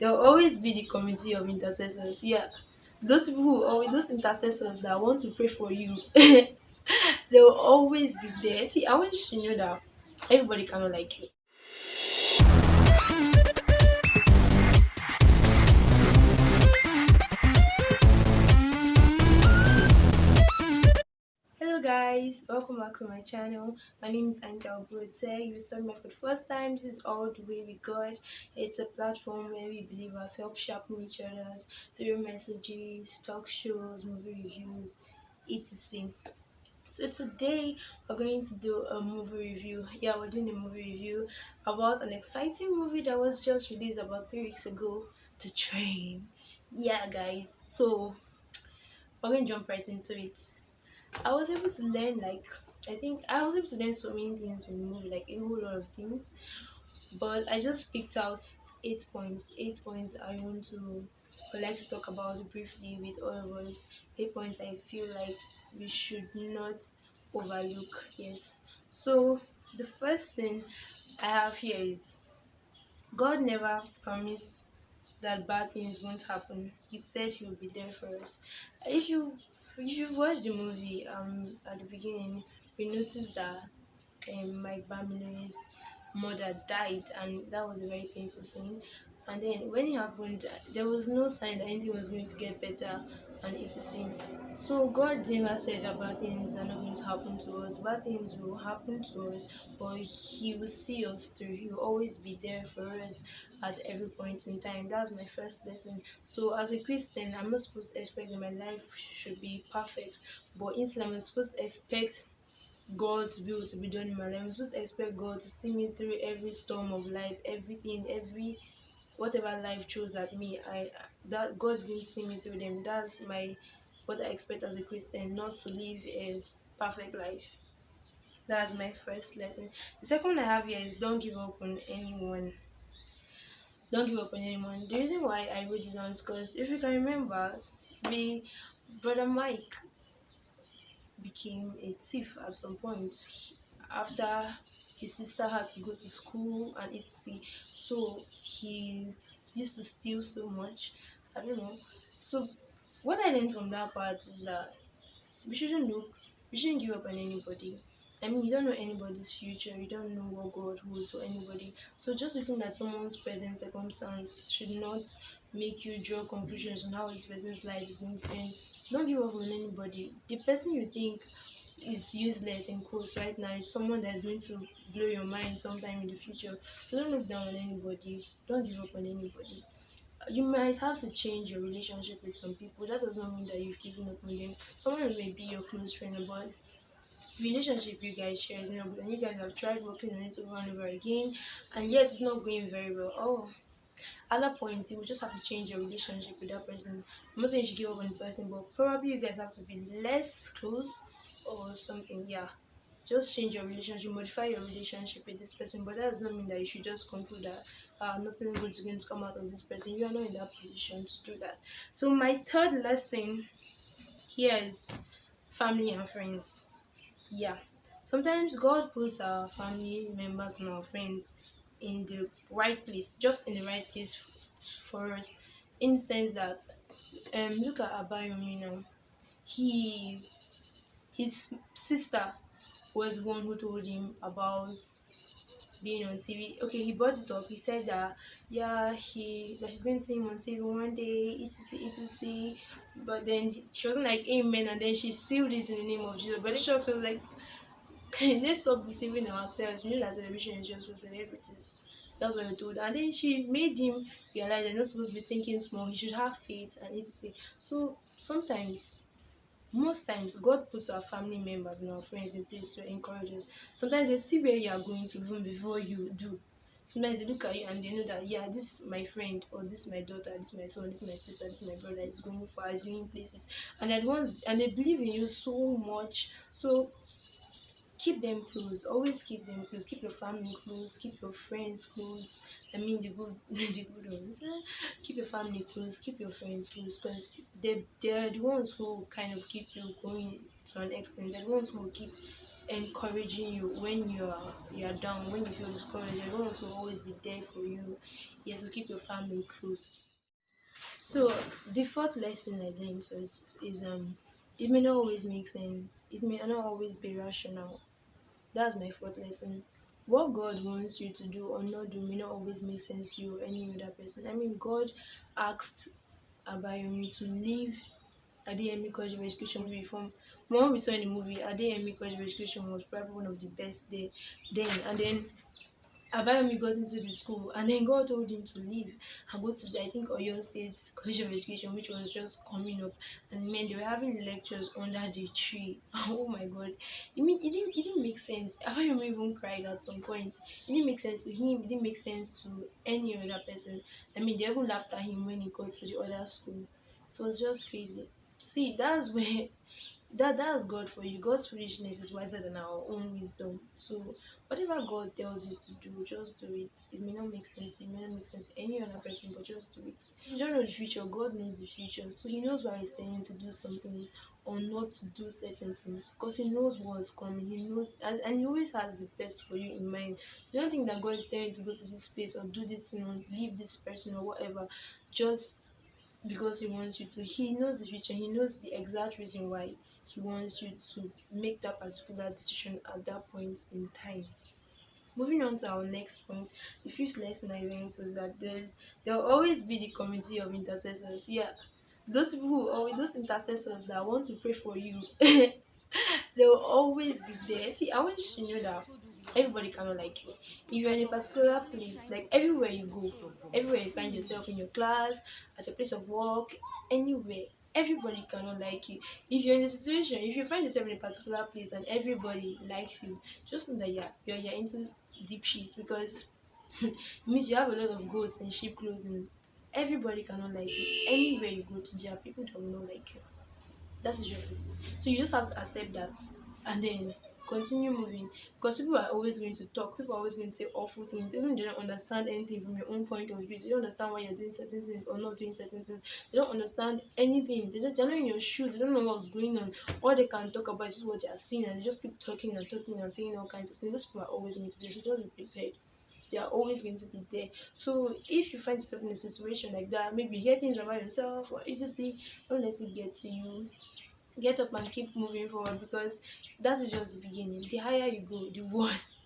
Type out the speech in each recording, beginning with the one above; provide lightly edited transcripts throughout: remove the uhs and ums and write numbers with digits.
There will always be the committee of intercessors. Yeah, those people who always those intercessors that want to pray for you, they will always be there. See, I want you to know that everybody cannot like you. Hello guys, welcome back to my channel. My name is Anita. If you started me for the first time, this is All the Way with God. It's a platform where we believers help sharpen each other's through messages, talk shows, movie reviews, etc. So today we're going to do a movie review. Yeah, we're doing a movie review about an exciting movie that was just released about 3 weeks ago, The Train. Yeah guys, so we're going to jump right into it. I was able to learn I think I was able to learn so many things from the movie, like a whole lot of things. But I just picked out 8 points. 8 points I want to would like to talk about briefly with all of us. 8 points I feel like we should not overlook. Yes. So the first thing I have here is God never promised that bad things won't happen. He said he will be there for us. If you if you've watched the movie at the beginning, you notice that Mike Bamilo's mother died, and that was a very painful scene. And then when it happened, there was no sign that anything was going to get better, and it is him. So God never said that bad things are not going to happen to us. Bad things will happen to us, but He will see us through. He will always be there for us at every point in time. That's my first lesson. So as a Christian, I'm not supposed to expect that my life should be perfect, but instead I'm supposed to expect God's will to be done in my life. I'm supposed to expect God to see me through every storm of life, everything, every whatever life throws at me. I that God's going to see me through them. That's my what I expect as a Christian, not to live a perfect life. That's my first lesson. The second one I have here is don't give up on anyone. Don't give up on anyone. The reason why I wrote it down is because if you can remember, me, brother Mike became a thief at some point after his sister had to go to school and etc. So he used to steal so much. I don't know. So what I learned from that part is that we shouldn't look, we shouldn't give up on anybody. I mean, you don't know anybody's future, you don't know what God holds for anybody. So just looking at someone's present circumstance should not make you draw conclusions on how this person's life is going to end. Don't give up on anybody. The person you think is useless in quotes right now is someone that's going to blow your mind sometime in the future. So don't look down on anybody. Don't give up on anybody. You might have to change your relationship with some people. That does not mean that you've given up on them. Someone may be your close friend, but relationship you guys share is not good, and you guys have tried working on it over and over again, and yet it's not going very well. Oh, at that point, you will just have to change your relationship with that person. I'm not saying you should give up on the person, but probably you guys have to be less close or something. Yeah, just change your relationship, modify your relationship with this person. But that does not mean that you should just conclude that nothing good is going to come out of this person. You are not in that position to do that. So my third lesson here is family and friends. Yeah, sometimes God puts our family members and our friends in the right place, just in the right place for us. In the sense that look at Abayomi now. He his sister was the one who told him about being on TV. Okay, he brought it up. He said that yeah, that she's going to see him on TV one day, etc, etc. But then she wasn't like amen, and then she sealed it in the name of Jesus. But the shock was like, let's stop deceiving ourselves. You know that television is just for celebrities. That's what I told her. And then she made him realize they're not supposed to be thinking small. He should have faith and etc. So sometimes, most times, God puts our family members and our friends in place to encourage us. Sometimes they see where you are going to even before you do. Sometimes they look at you and they know that yeah, this my friend, or this my daughter, this my son, this my sister, this my brother is going far, is going places, and at once and they believe in you so much. So keep them close, always keep them close, keep your family close, keep your friends close. I mean the good the good ones. Keep your family close, keep your friends close, because they're the ones who kind of keep you going to an extent. They're the ones who will keep encouraging you when you're down, when you feel discouraged. They're the ones who will always be there for you. Yes, to keep your family close. So the fourth lesson I learned is it may not always make sense. It may not always be rational. That's my fourth lesson. What God wants you to do or not do may not always make sense to you or any other person. I mean, God asked Abayomi to leave Adeyemi College of Education movie from what we saw in the movie. Adeyemi College of Education was probably one of the best there then, and then Abayomi got into the school, and then God told him to leave and go to the, I think, Oyo State College of Education, which was just coming up. And man, they were having lectures under the tree. Oh my God! It didn't make sense. Abayomi even cried at some point. It didn't make sense to him. It didn't make sense to any other person. I mean, they even laughed at him when he got to the other school. So it was just crazy. See, that's where that's God for you. God's foolishness is wiser than our own wisdom. So whatever God tells you to do, just do it. It may not make sense to you, it may not make sense to any other person, but just do it. You don't know the future, God knows the future. So he knows why he's telling you to do some things or not to do certain things. Because he knows what's coming. He knows, and he always has the best for you in mind. So don't think that God is telling you to go to this place or do this thing or leave this person or whatever. Just because he wants you to. He knows the future. He knows the exact reason why he wants you to make that particular decision at that point in time. Moving on to our next point, the fifth lesson I learned was that there will always be the community of intercessors. Yeah, those people who always, those intercessors that want to pray for you, they will always be there. See, I want you to know that everybody cannot like you. If you're in a particular place, like everywhere you go, everywhere you find yourself, in your class, at your place of work, anywhere, everybody cannot like you. If you're in a situation, if you find yourself in a particular place and everybody likes you, just know that you're into deep shit, because it means you have a lot of goats in sheep clothing. Everybody cannot like you. Anywhere you go to, there are people that will not like you. That is just it. So you just have to accept that and then continue moving, because people are always going to talk, people are always going to say awful things, even if they don't understand anything from your own point of view. They don't understand why you're doing certain things or not doing certain things. They don't understand anything. They're not in your shoes. They don't know what's going on. All they can talk about is just what they are seeing, and they just keep talking and talking and saying all kinds of things. Those people are always going to be there. So just be prepared. They are always going to be there. So if you find yourself in a situation like that, maybe you hear things about yourself or etc., don't let it get to you. Get up and keep moving forward, because that is just the beginning. The higher you go, the worse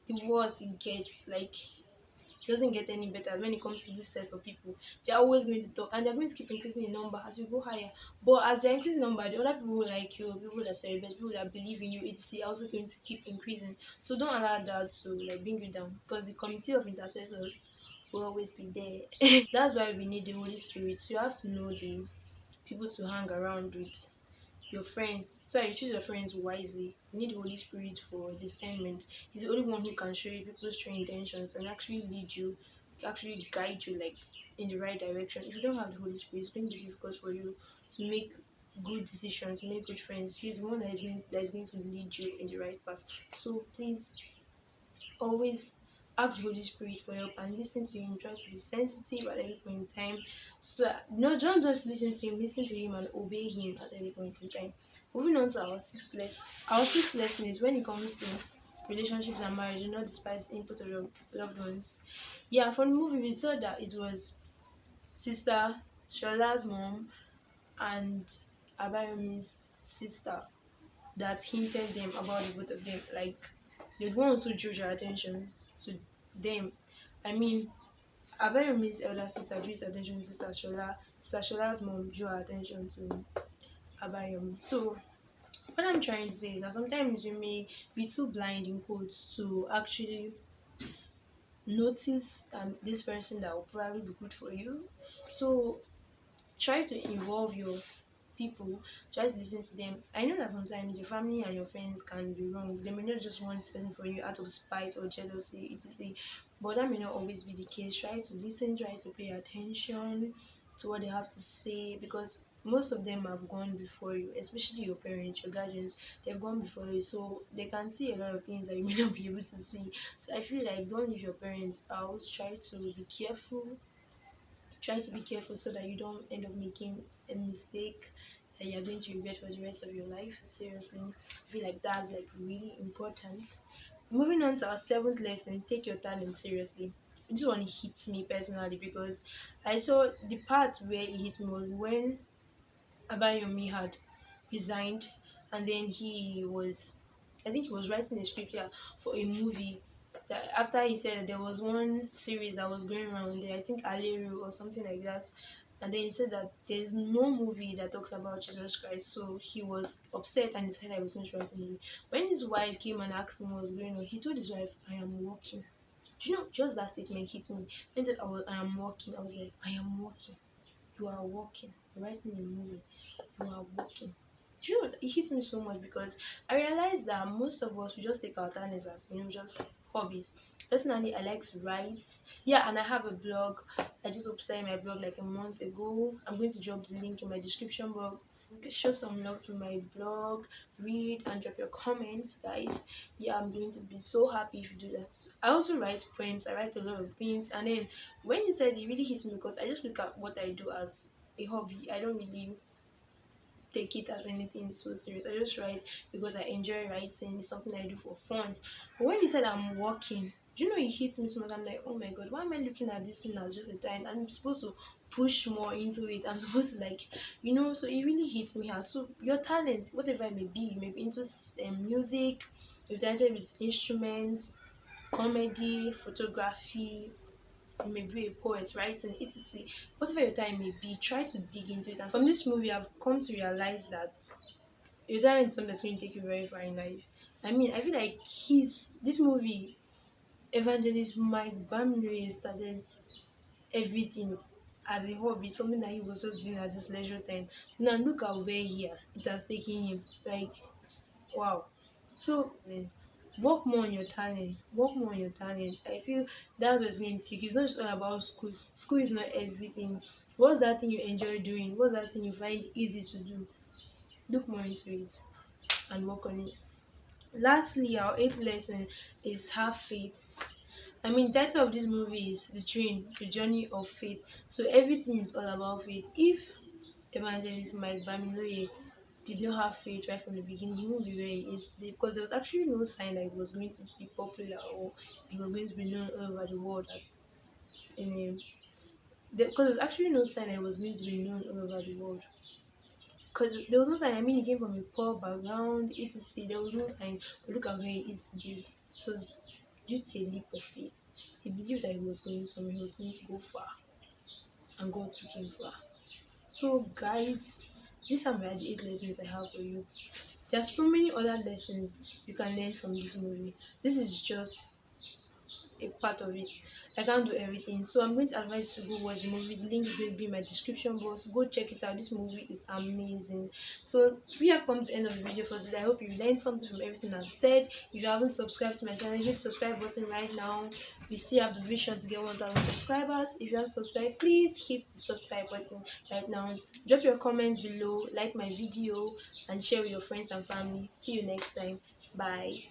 it gets. Like, it doesn't get any better when it comes to this set of people. They're always going to talk, and they're going to keep increasing in number as you go higher. But as they're increasing in number, the other people who like you, people that celebrate, people that believe in you, it's also going to keep increasing. So don't allow that to like bring you down, because the committee of intercessors will always be there. That's why we need the Holy Spirit. So you have to know the people to hang around with, your friends. So you choose your friends wisely. You need the Holy Spirit for discernment. He's the only one who can show you people's true intentions and actually lead you, actually guide you like in the right direction. If you don't have the Holy Spirit, it's going to be difficult for you to make good decisions, make good friends. He's the one that is going to lead you in the right path. So please always ask the Holy Spirit for help and listen to him. Try to be sensitive at every point in time. So no, don't just listen to him and obey him at every point in time. Moving on to our sixth lesson. Our sixth lesson is when it comes to relationships and marriage, do not despise the input of your loved ones. Yeah, from the movie we saw that it was sister Shola's mom and Abayomi's sister that hinted them about the both of them. Like, the ones who drew your attention to them. I mean, Abayomi's elder sister drew his attention to Sister Shola. Sister Shola's mom drew her attention to Abayomi. So what I'm trying to say is that sometimes you may be too blind in quotes to actually notice this person that will probably be good for you. So try to involve your people, try to listen to them. I know that sometimes your family and your friends can be wrong. They may not just want this person for you out of spite or jealousy, etc. But that may not always be the case. Try to listen, try to pay attention to what they have to say, because most of them have gone before you, especially your parents, your guardians. They've gone before you, so they can see a lot of things that you may not be able to see. So I feel like don't leave your parents out. Try to be careful, so that you don't end up making a mistake. that you're going to regret for the rest of your life. Seriously, I feel like that's like really important. Moving on to our seventh lesson, take your talent seriously. This one hits me personally because I saw the part where it hit me was when Abayomi had resigned, and then I think he was writing a script, yeah, for a movie. That after he said that there was one series that was going around there, I think Aleru or something like that, and then he said that there's no movie that talks about Jesus Christ, so he was upset and he said I was going to write a movie. When his wife came and asked him what was going on, he told his wife, "I am working." Do you know, just that statement hit me. When he said I am working, I was like, I am working. You are working. You're writing a movie. You are working. Do you know, it hits me so much because I realized that most of us, we just take our talents as, just hobbies. Personally, I like to write. Yeah, and I have a blog. I just updated my blog like a month ago. I'm going to drop the link in my description box. Show some love to my blog, read and drop your comments, guys. Yeah, I'm going to be so happy if you do that. I also write poems. I write a lot of things, and then when you said, it really hits me because I just look at what I do as a hobby. I don't really take it as anything so serious. I just write because I enjoy writing. It's something I do for fun. But when he said I'm working, do you know, it hits me so much. I'm like, oh my god, why am I looking at this thing as just a time? I'm supposed to push more into it. I'm supposed to like, so it really hits me hard. So your talent, whatever it may be, maybe into music, you're talented with instruments, comedy, photography, you may be a poet, writing, etc. Whatever your time may be, try to dig into it. And from this movie, I've come to realize that your talent is something that's going to take you very far in life. I mean, I feel like this movie, Evangelist Mike Bamley, started everything as a hobby, something that he was just doing at his leisure time. Now look at where it has taken him. Like, wow. So work more on your talent. Work more on your talent. I feel that's what's going to take. It's not just all about school. School is not everything. What's that thing you enjoy doing? What's that thing you find easy to do? Look more into it and work on it. Lastly, our eighth lesson is have faith. I mean, the title of this movie is The Journey of Faith. So everything is all about faith. If Evangelist Mike Bamiloye did not have faith right from the beginning, he won't be where he is today, because there was actually no sign that he was going to be popular or he was going to be known all over the world. Because there's actually no sign that he was going to be known all over the world. Because there was no sign. I mean, he came from a poor background, etc. There was no sign. But look at where he is today. It was due to a leap of faith. He believed that he was going somewhere, he was going to go far, and God took him far. So, guys, these are my 8 lessons I have for you. There are so many other lessons you can learn from this movie. This is just a part of it. I can't do everything, so I'm going to advise you to go watch the movie. The link is going to be in my description box. Go check it out. This movie is amazing. So we have come to the end of the video for today. I hope you learned something from everything I've said. If you haven't subscribed to my channel, hit the subscribe button right now. We still have the vision to get 1,000 subscribers. If you haven't subscribed, please hit the subscribe button right now. Drop your comments below, like my video, and share with your friends and family. See you next time. Bye.